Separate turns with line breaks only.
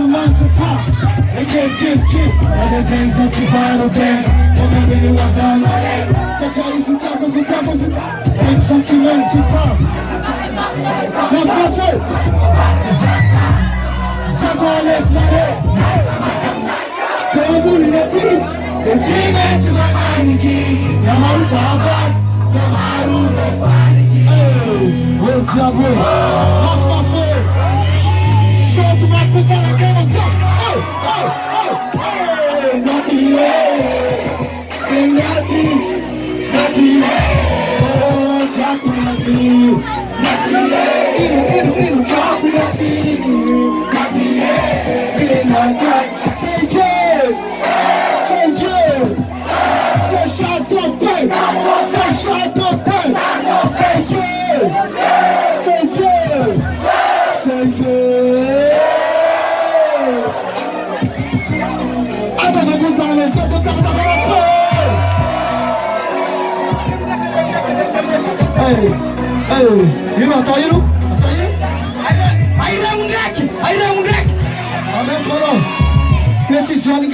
man to talk. They can't give. And the things that you find out there. Don't really want to know. So tell you some tappers. And something else to talk. Not perfect. So go left, not it. Tell you bully that team. The team that's my mind key. Now my father. Now my room. Hey, what's up, bro? Off my foot. So to my foot, I can't stop. Hey, nothing, say nothing, oh, nothing, in my touch, say Jay, say shut up, babe, say shut up, babe, say Jay, say Jay. Hey, you know Toyru? Aira undek. Ames mano. Preciso de